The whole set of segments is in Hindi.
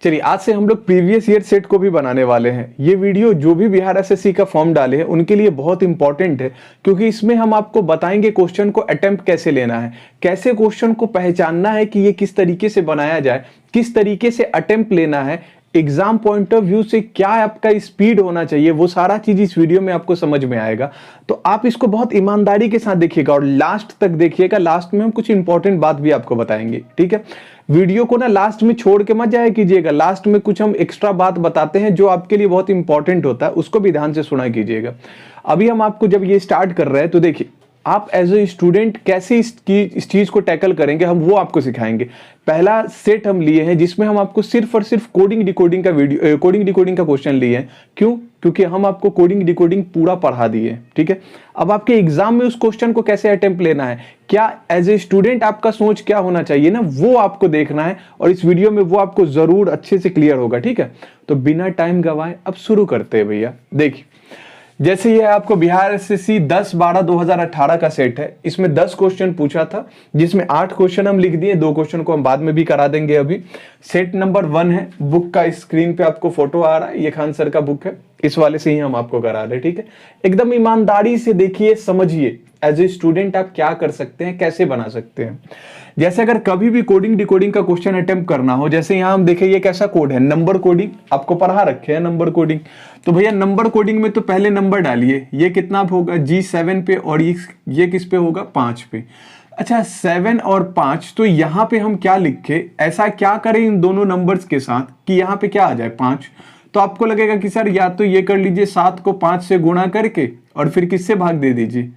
चलिए आज से हम लोग प्रीवियस ईयर सेट को भी बनाने वाले हैं। ये वीडियो जो भी बिहार एसएससी का फॉर्म डाले हैं उनके लिए बहुत इंपॉर्टेंट है, क्योंकि इसमें हम आपको बताएंगे क्वेश्चन को अटेम्प्ट कैसे लेना है, कैसे क्वेश्चन को पहचानना है कि ये किस तरीके से बनाया जाए, किस तरीके से अटेम्प्ट लेना है, एग्जाम पॉइंट ऑफ व्यू से क्या आपका स्पीड होना चाहिए, वो सारा चीज इस वीडियो में आपको समझ में आएगा। तो आप इसको बहुत ईमानदारी के साथ देखिएगा और लास्ट तक देखिएगा। लास्ट में हम कुछ इंपॉर्टेंट बात भी आपको बताएंगे, ठीक है। वीडियो को ना लास्ट में छोड़ के मत जाया कीजिएगा, लास्ट में कुछ हम एक्स्ट्रा बात बताते हैं जो आपके लिए बहुत इंपॉर्टेंट होता है, उसको भी ध्यान से सुना कीजिएगा। अभी हम आपको जब ये स्टार्ट कर रहे हैं तो देखिए आप एज ए स्टूडेंट कैसे इस चीज को टैकल करेंगे, हम वो आपको सिखाएंगे। पहला सेट हम लिए हैं जिसमें हम आपको सिर्फ और सिर्फ कोडिंग डिकोडिंग का क्वेश्चन लिए हैं। क्यों? क्योंकि हम आपको कोडिंग डिकोडिंग पूरा पढ़ा दिए, ठीक है। अब आपके एग्जाम में उस क्वेश्चन को कैसे अटेम्प्ट लेना है, क्या एज ए स्टूडेंट आपका सोच क्या होना चाहिए ना, वो आपको देखना है और इस वीडियो में वो आपको जरूर अच्छे से क्लियर होगा, ठीक है। तो बिना टाइम गवाए अब शुरू करते हैं भैया। देखिए जैसे ये आपको बिहार एसएससी 10/12/2018 का सेट है, इसमें 10 क्वेश्चन पूछा था, जिसमें 8 क्वेश्चन हम लिख दिए, 2 क्वेश्चन को हम बाद में भी करा देंगे। अभी सेट नंबर 1 है, बुक का स्क्रीन पे आपको फोटो आ रहा है, ये खान सर का बुक है, इस वाले से ही हम आपको करा रहे हैं, ठीक है। एकदम ईमानदारी से देखिए, समझिए एज ए स्टूडेंट आप क्या कर सकते हैं, कैसे बना सकते हैं। जैसे अगर कभी भी कोडिंग डिकोडिंग का क्वेश्चन अटेम्प्ट करना हो, जैसे यहां हम देखें ये कैसा कोड है, नंबर कोडिंग आपको पढ़ा रखे हैं, नंबर कोडिंग। तो भैया नंबर कोडिंग में तो पहले नंबर डालिए, ये कितना होगा G7 पे और ये किस पे होगा, 5 पे। अच्छा 7 और 5, तो यहाँ पे हम क्या लिखे, ऐसा क्या करें इन दोनों नंबर्स के साथ कि यहाँ पे क्या आ जाए 5। तो आपको लगेगा कि सर या तो ये कर लीजिए 7 को 5 से गुणा करके और फिर किससे भाग दे दीजिए,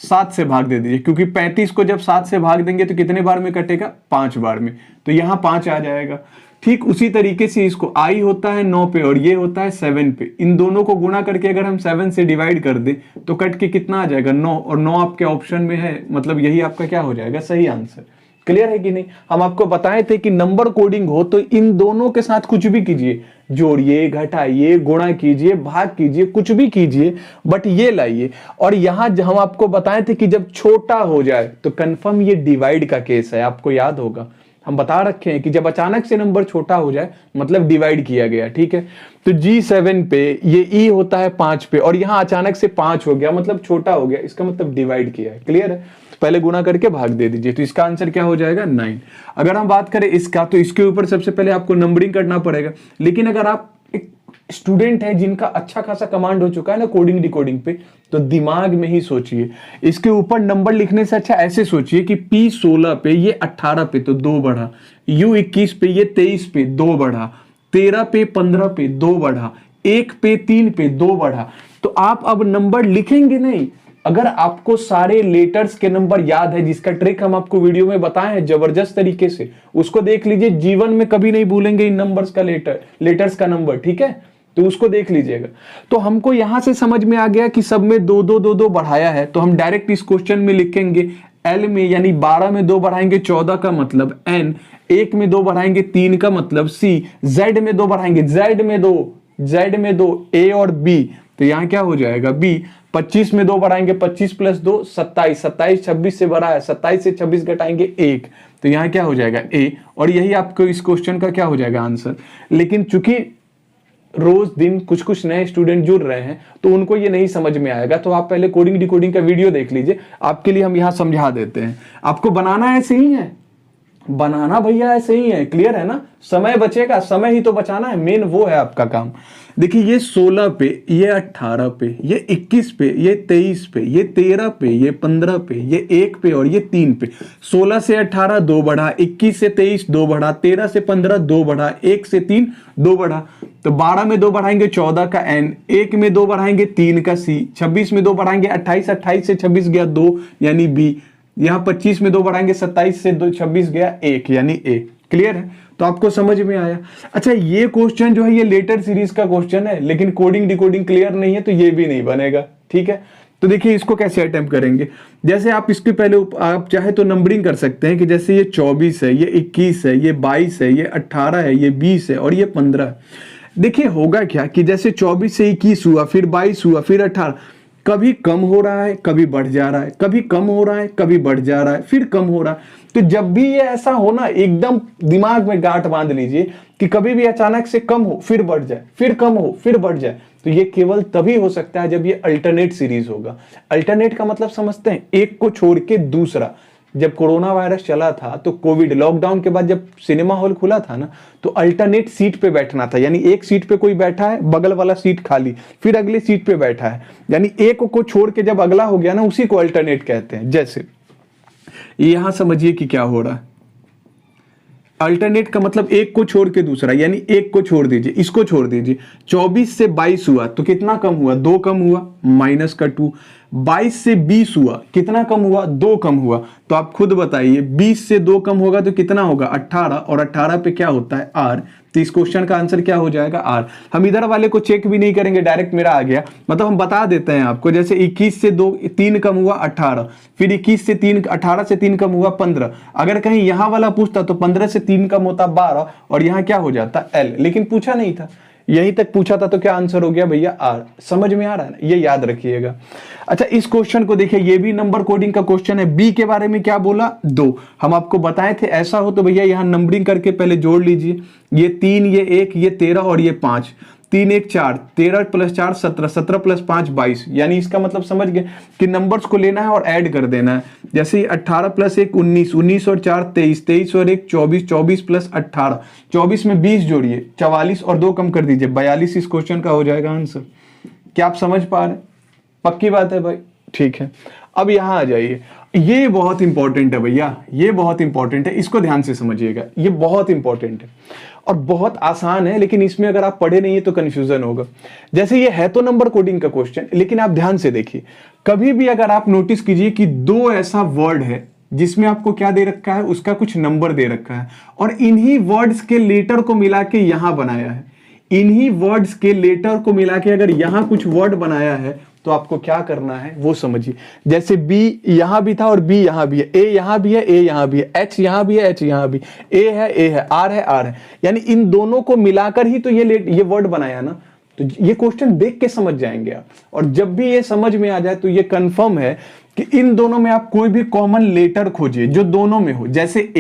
7 से भाग दे दीजिए, क्योंकि 35 को जब 7 से भाग देंगे तो कितने बार में कटेगा, 5 बार में, तो यहाँ 5 आ जाएगा। ठीक उसी तरीके से इसको I होता है 9 पे और ये होता है 7 पे, इन दोनों को गुणा करके अगर हम 7 से डिवाइड कर दे तो कट के कितना आ जाएगा, 9, और 9 आपके ऑप्शन में है, मतलब यही आपका क्या हो जाएगा, सही आंसर। क्लियर है कि नहीं? हम आपको बताए थे कि नंबर कोडिंग हो तो इन दोनों के साथ कुछ भी कीजिए, जोड़िए, घटाइए, गुणा कीजिए, भाग कीजिए, कुछ भी कीजिए, बट ये लाइए। और यहां हम आपको बताए थे कि जब छोटा हो जाए तो कंफर्म ये डिवाइड का केस है, आपको याद होगा हम बता रखे हैं कि जब अचानक से नंबर छोटा हो जाए मतलब डिवाइड किया गया, ठीक है। तो G7 पे ये E होता है 5 पे और यहां अचानक से 5 हो गया मतलब छोटा हो गया, इसका मतलब डिवाइड किया है। क्लियर है? तो पहले गुणा करके भाग दे दीजिए, तो इसका आंसर क्या हो जाएगा, 9। अगर हम बात करें इसका, तो इसके ऊपर सबसे पहले आपको नंबरिंग करना पड़ेगा। लेकिन अगर आप एक स्टूडेंट है जिनका अच्छा खासा कमांड हो चुका है ना कोडिंग डिकोडिंग पे, तो दिमाग में ही सोचिए, इसके ऊपर नंबर लिखने से अच्छा ऐसे सोचिए कि P16 पे ये 18 पे तो 2 बढ़ा, U21 पे ये 23 पे 2 बढ़ा, 13 पे 15 पे 2 बढ़ा, 1 पे 3 पे 2 बढ़ा। तो आप अब नंबर लिखेंगे नहीं, अगर आपको सारे लेटर्स के नंबर याद है, जिसका ट्रिक हम आपको वीडियो में बताए हैं जबरदस्त तरीके से, उसको देख लीजिए, जीवन में कभी नहीं भूलेंगे इन नंबर्स का लेटर्स का नंबर, ठीक है। तो उसको देख लीजिएगा। तो हमको यहां से समझ में आ गया कि सब में 2 2 2 2 बढ़ाया है, तो हम डायरेक्ट इस क्वेश्चन में लिखेंगे L में, यानी 12 में 2 बढ़ाएंगे 14 का मतलब N, 1 में 2 बढ़ाएंगे 3 का मतलब C, Z में 2 बढ़ाएंगे Z में 2 A और B, तो यहां क्या हो जाएगा B। 25 में 2 बढ़ाएंगे 25 + 2 27, 27 26 से बढ़ा है, 27 से 26 घटाएंगे 1, तो यहां क्या हो जाएगा A। और यही आपको इस क्वेश्चन का क्या हो जाएगा आंसर। लेकिन चूंकि रोज दिन कुछ कुछ नए स्टूडेंट जुड़ रहे हैं तो उनको ये नहीं समझ में आएगा, तो आप पहले कोडिंग डिकोडिंग का वीडियो देख लीजिए, आपके लिए हम यहां समझा देते हैं। आपको बनाना ऐसे ही है, बनाना भैया ऐसे ही है, क्लियर है ना। समय बचेगा, समय ही तो बचाना है, मेन वो है आपका काम। देखिए ये 16 पे, ये 18 पे, ये 21 पे, ये 23 पे, ये 13 पे, ये 15 पे, ये 1 पे और ये 3 पे। 16 से 18 2 बढ़ा, 21 से 23 2 बढ़ा, 13 से 15 2 बढ़ा, 1 से 3 2 बढ़ा, तो 12 में 2 बढ़ाएंगे 14 का N, 1 में 2 बढ़ाएंगे 3 का C, 26 में 2 बढ़ाएंगे 28, 28 से 26 गया 2 यानी B, यहाँ 25 में 2 बढ़ाएंगे 27 से 26 गया 1 यानी A। क्लियर है? तो आपको समझ में आया। अच्छा ये क्वेश्चन जो है ये लेटर सीरीज का क्वेश्चन है, लेकिन कोडिंग डिकोडिंग क्लियर नहीं है तो ये भी नहीं बनेगा, ठीक है। तो देखिए इसको कैसे अटेम्प्ट करेंगे। जैसे आप इसके पहले आप चाहे तो नंबरिंग कर सकते हैं कि जैसे ये 24 है, ये 21 है, ये 22 है, ये 18 है, ये 20 है और ये 15 है। देखिए होगा क्या कि जैसे 24 से 21 हुआ, फिर 22 हुआ, फिर 18, कभी कम हो रहा है, कभी बढ़ जा रहा है, कभी कम हो रहा है, कभी बढ़ जा रहा है, फिर कम हो रहा है। तो जब भी ये ऐसा हो ना, एकदम दिमाग में गांठ बांध लीजिए कि कभी भी अचानक से कम हो फिर बढ़ जाए, फिर कम हो फिर बढ़ जाए, तो ये केवल तभी हो सकता है जब ये अल्टरनेट सीरीज होगा। अल्टरनेट का मतलब समझते हैं, एक को छोड़ के दूसरा। जब कोरोना वायरस चला था तो कोविड लॉकडाउन के बाद जब सिनेमा हॉल खुला था ना, तो अल्टरनेट सीट पे बैठना था, यानी एक सीट पे कोई बैठा है, बगल वाला सीट खाली, फिर अगली सीट पे बैठा है, यानी एक को छोड़ के जब अगला हो गया ना, उसी को अल्टरनेट कहते हैं। जैसे यहां समझिए कि क्या हो रहा है, अल्टरनेट का मतलब एक को छोड़ के दूसरा, यानी एक को छोड़ दीजिए, इसको छोड़ दीजिए। 24 से 22 हुआ तो कितना कम हुआ, 2 कम हुआ, माइनस का 2। 22 से 20 हुआ, कितना कम हुआ, 2 कम हुआ। तो आप खुद बताइए 20 से 2 कम होगा तो कितना होगा, 18, और 18 पे क्या होता है, R। तो इस क्वेश्चन का आंसर क्या हो जाएगा, R। हम इधर वाले को चेक भी नहीं करेंगे, डायरेक्ट मेरा आ गया, मतलब हम बता देते हैं आपको। जैसे 21 से 3 कम हुआ 18, फिर 21 से 3, 18 से 3 कम हुआ 15। अगर कहीं यहां वाला पूछता तो 15 से 3 कम होता 12, और यहां क्या हो जाता L, लेकिन पूछा नहीं था, यहीं तक पूछा था, तो क्या आंसर हो गया भैया, R। समझ में आ रहा है ना, ये याद रखिएगा। अच्छा, इस क्वेश्चन को देखिए, ये भी नंबर कोडिंग का क्वेश्चन है। बी के बारे में क्या बोला, 2। हम आपको बताए थे ऐसा हो तो भैया यहां नंबरिंग करके पहले जोड़ लीजिए, ये 3, ये 1, ये 13 और ये 5। 3 1 4, 13 + 4 17, 17 + 5 22, यानी इसका मतलब समझ गए कि नंबर्स को लेना है और ऐड कर देना है। जैसे 18 + 1 19, 19 और 4 23, 23 और 1 24, 24 + 18, 24 में 20 जोड़िए, 44 और 2 कम कर दीजिए, 42 इस क्वेश्चन का हो जाएगा आंसर। क्या आप समझ पा रहे हैं, पक्की बात है भाई, ठीक है। अब यहां आ जाइए, ये बहुत इंपॉर्टेंट है भैया, ये बहुत इंपॉर्टेंट है, इसको ध्यान से समझिएगा, ये बहुत इंपॉर्टेंट है और बहुत आसान है, लेकिन इसमें अगर आप पढ़े नहीं है तो कंफ्यूजन होगा। जैसे ये है तो नंबर कोडिंग का क्वेश्चन, लेकिन आप ध्यान से देखिए, कभी भी अगर आप नोटिस कीजिए कि 2 ऐसा वर्ड है जिसमें आपको क्या दे रखा है, उसका कुछ नंबर दे रखा है, और इन्हीं वर्ड्स के लेटर को मिला के यहां बनाया है, इन्हीं वर्ड्स के लेटर को मिला के अगर यहां कुछ वर्ड बनाया है, तो आपको क्या करना है वो समझिए। जैसे B यहां भी था और B यहां भी है, A यहां भी है, A यहां भी है, H यहां भी है, H यहां भी, A है, R है, R है, यानी इन दोनों को मिलाकर ही तो ये वर्ड बनाया ना। तो ये क्वेश्चन देख के समझ जाएंगे आप, और जब भी ये समझ में आ जाए तो ये कंफर्म है कि इन दोनों में आप कोई भी कॉमन लेटर खोजिए जो दोनों में हो। जैसे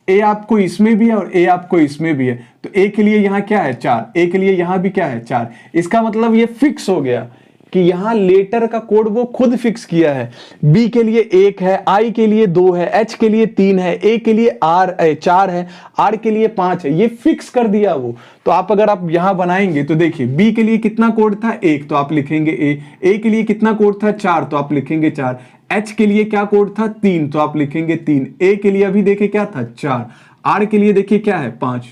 A आपको इसमें भी है और A आपको इसमें भी है, तो A के लिए यहां क्या है 4, A के लिए यहां भी क्या है 4। इसका मतलब ये फिक्स हो गया कि यहां लेटर का कोड वो खुद फिक्स किया है। B के लिए 1 है, I के लिए 2 है, H के लिए 3 है, A के लिए 4 है, R के लिए 5 है, ये फिक्स कर दिया वो। तो आप अगर आप यहां बनाएंगे तो देखिए B के लिए कितना कोड था 1, तो आप लिखेंगे A के लिए कितना कोड था 4, तो आप लिखेंगे 4, H के लिए क्या कोड था 3, तो आप लिखेंगे 3, A के लिए अभी देखिए क्या था 4, R के लिए देखिए क्या है 5,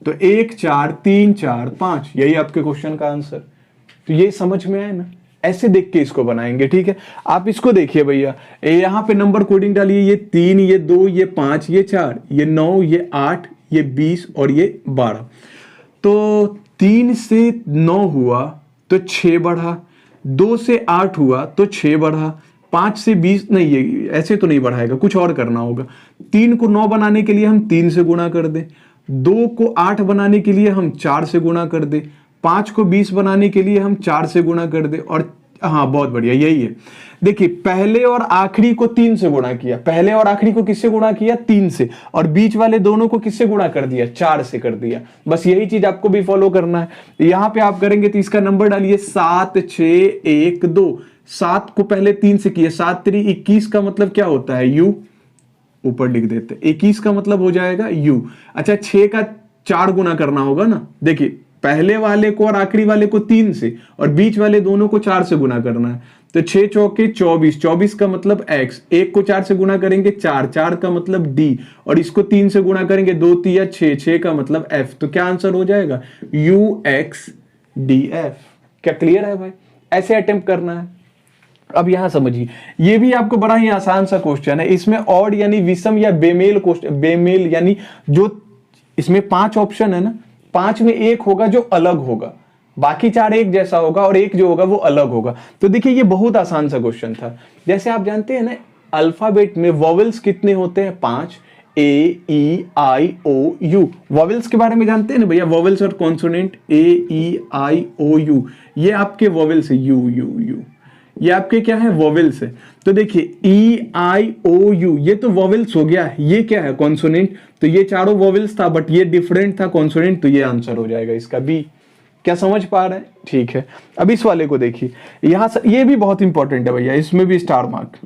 तो 1 4 3 4 5, यही आपके क्वेश्चन का आंसर। तो ये समझ में आए ना, ऐसे देख के इसको बनाएंगे, ठीक है। आप इसको देखिए भैया, यहां पे नंबर कोडिंग डालिए, ये 3, ये 2, ये 5, ये 4, ये 9, ये 8, ये 20 और ये 12। तो 3 से 9 हुआ तो 6 बढ़ा, 2 से 8 हुआ तो 6 बढ़ा, 5 से 20 नहीं, ये ऐसे तो नहीं बढ़ाएगा, कुछ और करना होगा। 3 को 9 बनाने के लिए हम 3 से गुणा कर दें, 2 को 8 बनाने के लिए हम 4 से गुणा कर दें, 5 को 20 बनाने के लिए हम 4 से गुणा कर दे, और हाँ बहुत बढ़िया यही है। देखिए पहले और आखिरी को 3 से गुणा किया, पहले और आखिरी को किससे गुणा किया 3 से, और बीच वाले दोनों को किससे गुणा कर दिया 4 से कर दिया। बस यही चीज आपको भी फॉलो करना है। यहां पे आप करेंगे तो इसका नंबर डालिए 7 6 1 2, 7 को पहले 3 से किया, 7 3 21 का मतलब क्या होता है U, ऊपर लिख देते, 21 का मतलब हो जाएगा U। अच्छा 6 का 4 गुना करना होगा ना, देखिए पहले वाले को और आखिरी वाले को 3 से और बीच वाले दोनों को 4 से गुना करना है, तो 6 चौके 24, 24 का मतलब x, 1 को 4 से गुना करेंगे 4, 4 का मतलब d, और इसको 3 से गुना करेंगे 2 3 6, 6 का मतलब f। तो क्या आंसर हो जाएगा UXDF। क्या क्लियर है भाई, ऐसे अटेम्प्ट करना है। अब यहां समझिए, ये भी आपको बड़ा ही आसान सा क्वेश्चन है, इसमें ऑड यानी विषम या बेमेल क्वेश्चन, बेमेल यानी जो इसमें 5 ऑप्शन है ना, 5 में एक होगा जो अलग होगा, बाकी 4 एक जैसा होगा और एक जो होगा वो अलग होगा। तो देखिए ये बहुत आसान सा क्वेश्चन था। जैसे आप जानते हैं ना अल्फाबेट में वॉवेल्स कितने होते हैं 5, A-E-I-O-U। वॉवेल्स के बारे में जानते हैं ना भैया, वॉवेल्स और कॉन्सोनेंट A-E-I-O-U, ये आपके वॉवेल्स है U U U। ये आपके क्या है, वोवेल्स है। तो देखिए ई आई ओ यू, ये तो वोवेल्स हो गया, ये क्या है, कॉन्सोनेंट। तो ये चारों वोवेल्स था बट ये डिफरेंट था कॉन्सोनेंट, तो ये आंसर हो जाएगा इसका बी। क्या समझ पा रहे हैं? ठीक है, अब इस वाले को देखिए, यहां से ये भी बहुत इंपॉर्टेंट है भैया, इसमें भी स्टार मार्क।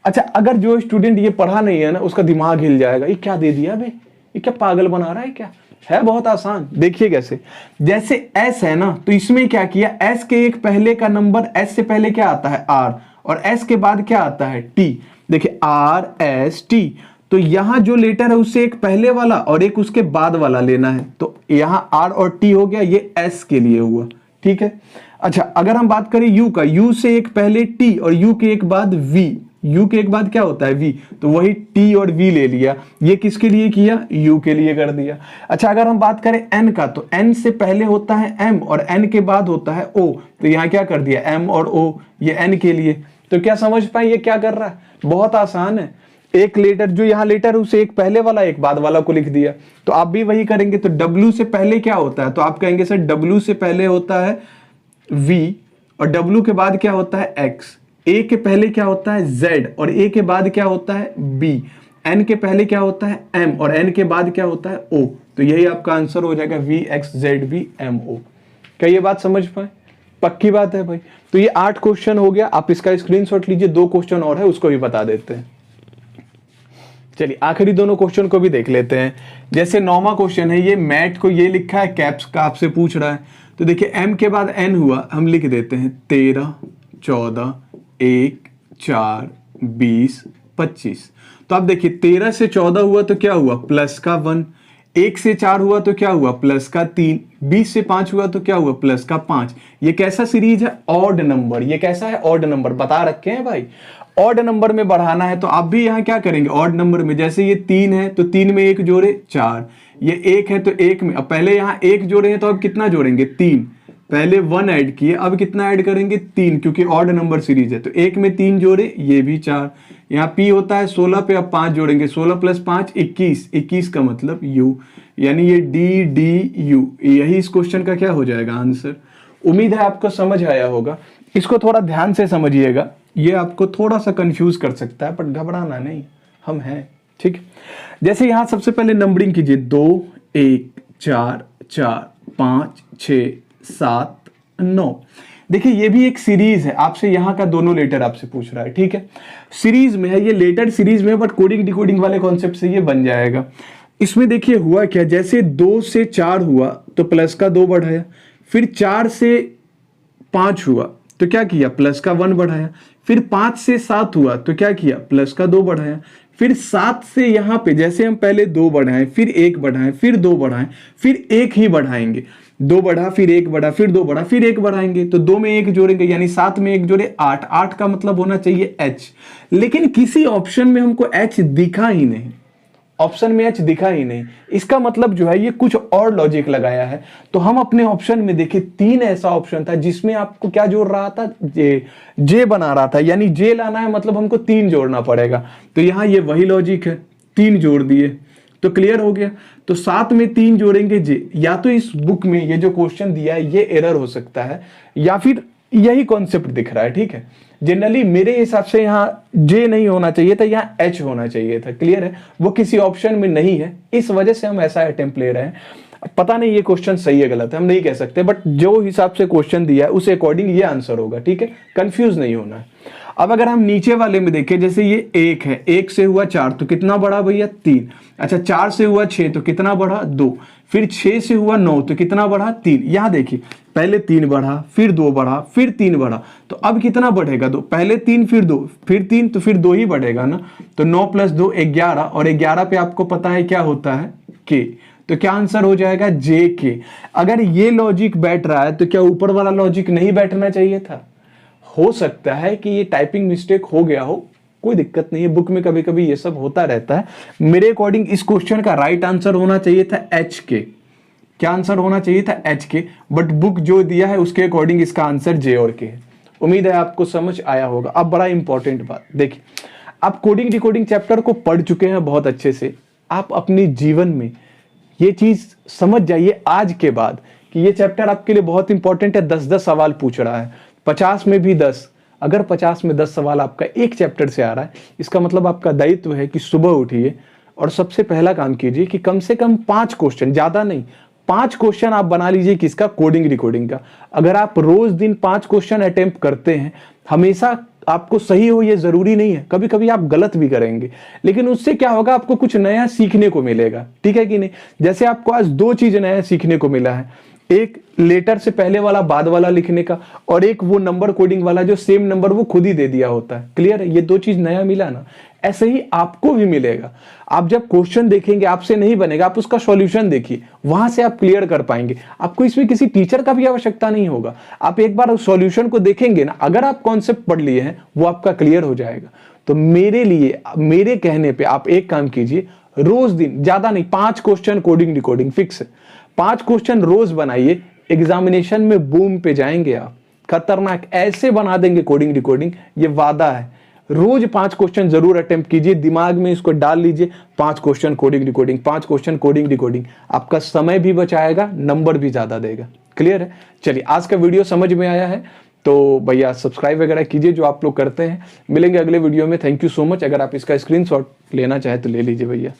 अच्छा, अगर जो स्टूडेंट ये पढ़ा नहीं है ना, उसका दिमाग हिल जाएगा, ये क्या दे दिया बे, ये क्या पागल बना रहा है क्या। है बहुत आसान, देखिए कैसे। जैसे एस है ना, तो इसमें क्या किया, एस के एक पहले का नंबर, एस से पहले क्या आता है, आर, और एस के बाद क्या आता है, टी। देखिए आर एस टी, तो यहां जो लेटर है उससे एक पहले वाला और एक उसके बाद वाला लेना है। तो यहां आर और टी हो गया, ये एस के लिए हुआ, ठीक है। अच्छा, अगर हम बात करें यू का, यू से एक पहले टी और यू के एक बाद वी, यू के एक बाद क्या होता है, वी, तो वही टी और वी ले लिया। ये किसके लिए किया, यू के लिए कर दिया। अच्छा, अगर हम बात करें एन का, तो एन से पहले होता है एम और एन के बाद होता है ओ, तो यहां क्या कर दिया, एम और ओ, ये एन के लिए। तो क्या समझ पाए ये क्या कर रहा है, बहुत आसान है। एक लेटर जो यहाँ लेटर है उसे एक पहले वाला एक बाद वाला को लिख दिया। तो आप भी वही करेंगे। तो W से पहले क्या होता है, तो आप कहेंगे सर W से पहले होता है V और W के बाद क्या होता है X, A के पहले क्या होता है Z और A के बाद क्या होता है B, N के पहले क्या होता है M और N के बाद क्या होता है O। तो यही आपका आंसर हो जाएगा VXZVMO। क्या ये बात समझ पाए? पक्की बात है भाई। तो ये 8 क्वेश्चन हो गया, आप इसका स्क्रीनशॉट लीजिए। 2 क्वेश्चन और है, उसको भी बता देते हैं। चलिए आखिरी दोनों क्वेश्चन को भी देख लेते हैं। जैसे 9वां क्वेश्चन है, ये मैट को ये लिखा है कैप्स का, आपसे पूछ रहा है। तो देखिए एम के बाद एन हुआ, हम लिख देते हैं 13, 14, 1, 4, 20, 25। तो आप देखिए 13 से 14 हुआ तो क्या हुआ, प्लस का 1, 1 से 4 हुआ तो क्या हुआ, प्लस का 3, 20 से 5 हुआ तो क्या हुआ, प्लस का 5। ये कैसा सीरीज है, ऑड नंबर। ये कैसा है, ऑड नंबर, बता रखे हैं भाई। ऑड नंबर में बढ़ाना है तो आप भी यहाँ क्या करेंगे, ऑड नंबर में। जैसे ये 3 है तो 3 में 1 जोड़े 4, ये 1 है तो 1 में, अब पहले यहाँ 1 जोड़े हैं तो अब कितना जोड़ेंगे, 3। पहले 1 ऐड किए, अब कितना ऐड करेंगे, 3, क्योंकि ऑड नंबर सीरीज है। तो 1 में 3 जोड़े, ये भी 4। यहाँ पी होता है 16 पे, अब 5 जोड़ेंगे, 16 + 5 21, 21 का मतलब यू, यानी ये डी डी यू। यही इस क्वेश्चन का क्या हो जाएगा आंसर। उम्मीद है आपको समझ आया होगा। इसको थोड़ा ध्यान से समझिएगा, ये आपको थोड़ा सा कंफ्यूज कर सकता है, पर घबराना नहीं, हम हैं, ठीक। जैसे यहां सबसे पहले नंबरिंग कीजिए, 2, 1, 4, 4, 5, 6, 7, 9। देखिए ये भी एक सीरीज है, आपसे यहाँ का दोनों लेटर आपसे पूछ रहा है, ठीक है। सीरीज में है, ये लेटर सीरीज में है, बट कोडिंग डिकोडिंग वाले कॉन्सेप्ट से ये बन जाएगा। इसमें देखिए हुआ क्या, जैसे 2 से 4 हुआ तो प्लस का 2 बढ़ाया, फिर 4 से 5 हुआ तो क्या किया, प्लस का 1 बढ़ाया, फिर 5 से 7 हुआ तो क्या किया, प्लस का 2 बढ़ाया, फिर 7 से यहाँ पे जैसे हम पहले 2 बढ़ाएं, फिर 1 बढ़ाएं, फिर 2 बढ़ाएं, फिर 1 ही बढ़ाएंगे। 2 बढ़ा, फिर 1 बढ़ा, फिर 2 बढ़ा, फिर 1 बढ़ाएंगे, तो 2 में 1 जोड़ेंगे, यानी 7 में 1 जोड़े 8। 8 का मतलब होना चाहिए H, लेकिन किसी ऑप्शन में हमको H दिखा ही नहीं, ऑप्शन में H दिखा ही नहीं। इसका मतलब जो है ये कुछ और लॉजिक लगाया है। तो हम अपने ऑप्शन में देखें, 3 ऐसा ऑप्शन था जिसमें आपको क्या जोड़ रहा था, जे बना रहा था, यानी जे लाना है मतलब हमको 3 जोड़ना पड़ेगा। तो यहाँ ये वही लॉजिक है, 3 जोड़ दिए तो क्लियर हो गया। तो 7 में 3 जोड़ेंगे जे। या तो इस बुक में ये जो क्वेश्चन दिया है ये एरर हो सकता है, या फिर यही कॉन्सेप्ट दिख रहा है, ठीक है। जनरली मेरे हिसाब से यहाँ जे नहीं होना चाहिए था, यहाँ एच होना चाहिए था, क्लियर है। वो किसी ऑप्शन में नहीं है, इस वजह से हम ऐसा अटेम्प्ट ले रहे हैं। पता नहीं ये क्वेश्चन सही है गलत है, हम नहीं कह सकते, बट जो हिसाब से क्वेश्चन दिया है उस अकॉर्डिंग ये आंसर होगा, ठीक है। कंफ्यूज नहीं होना है। अब अगर हम नीचे वाले में देखें, जैसे ये 1 है, 1 से हुआ 4 तो कितना बढ़ा भैया, 3। अच्छा, 4 से हुआ 6 तो कितना बढ़ा, 2। फिर 6 से हुआ 9 तो कितना बढ़ा, 3। यहां देखिए पहले 3 बढ़ा, फिर 2 बढ़ा, फिर 3 बढ़ा, तो अब कितना बढ़ेगा, 2। पहले 3 फिर 2 फिर 3 तो फिर 2 ही बढ़ेगा ना। तो 9 + 2 11, और 11 पे आपको पता है क्या होता है, के। तो क्या आंसर हो जाएगा, जे के। अगर ये लॉजिक बैठ रहा है तो क्या ऊपर वाला लॉजिक नहीं बैठना चाहिए था। हो सकता है कि ये टाइपिंग मिस्टेक हो गया हो, कोई दिक्कत नहीं है, बुक में कभी कभी ये सब होता रहता है। मेरे अकॉर्डिंग इस क्वेश्चन का राइट आंसर होना चाहिए था एच के। क्या आंसर होना चाहिए था, एच के, बट बुक जो दिया है उसके अकॉर्डिंग इसका आंसर जे और के है। उम्मीद है आपको समझ आया होगा। अब बड़ा इंपॉर्टेंट बात देखिए, आप कोडिंग डिकोडिंग चैप्टर को पढ़ चुके हैं बहुत अच्छे से, आप अपने जीवन में ये चीज समझ जाइए आज के बाद कि ये चैप्टर आपके लिए बहुत इंपॉर्टेंट है। 10-10 सवाल पूछ रहा है, 50 में भी 10, अगर 50 में 10 सवाल आपका एक चैप्टर से आ रहा है, इसका मतलब आपका दायित्व है कि सुबह उठिए और सबसे पहला काम कीजिए कि कम से कम 5 क्वेश्चन, ज्यादा नहीं, 5 क्वेश्चन आप बना लीजिए किसका, कोडिंग रिकॉर्डिंग का। अगर आप रोज दिन 5 क्वेश्चन अटेम्प्ट करते हैं, हमेशा आपको सही हो ये जरूरी नहीं है, कभी कभी आप गलत भी करेंगे, लेकिन उससे क्या होगा, आपको कुछ नया सीखने को मिलेगा, ठीक है कि नहीं। जैसे आपको आज 2 चीज नया सीखने को मिला है, एक लेटर से पहले वाला बाद वाला लिखने का, और एक वो नंबर कोडिंग वाला जो सेम नंबर वो खुद ही दे दिया होता है। क्लियर है, ये 2 चीज नया मिला ना। ऐसे ही आपको भी मिलेगा। आप जब क्वेश्चन देखेंगे, आपसे नहीं बनेगा, आप उसका सॉल्यूशन देखिए, वहां से आप क्लियर कर पाएंगे। आपको इसमें किसी टीचर का भी आवश्यकता नहीं होगा, आप एक बार सॉल्यूशन को देखेंगे ना, अगर आप कॉन्सेप्ट पढ़ लिए हैं वो आपका क्लियर हो जाएगा। तो मेरे लिए, मेरे कहने पे आप एक काम कीजिए, रोज दिन, ज्यादा नहीं, 5 क्वेश्चन कोडिंग रिकॉर्डिंग फिक्स है, 5 क्वेश्चन रोज बनाइए, एग्जामिनेशन में बूम पे जाएंगे आप, खतरनाक ऐसे बना देंगे कोडिंग रिकॉर्डिंग, ये वादा है। रोज 5 क्वेश्चन जरूर अटेम्प्ट कीजिए, दिमाग में इसको डाल लीजिए, 5 question coding recording, 5 question coding recording, आपका समय भी बचाएगा, नंबर भी ज्यादा देगा। क्लियर है। चलिए, आज का वीडियो समझ में आया है तो भैया सब्सक्राइब वगैरह कीजिए जो आप लोग करते हैं। मिलेंगे अगले वीडियो में। Thank you so much. अगर आप इसका स्क्रीनशॉट लेना चाहे तो ले लीजिए भैया।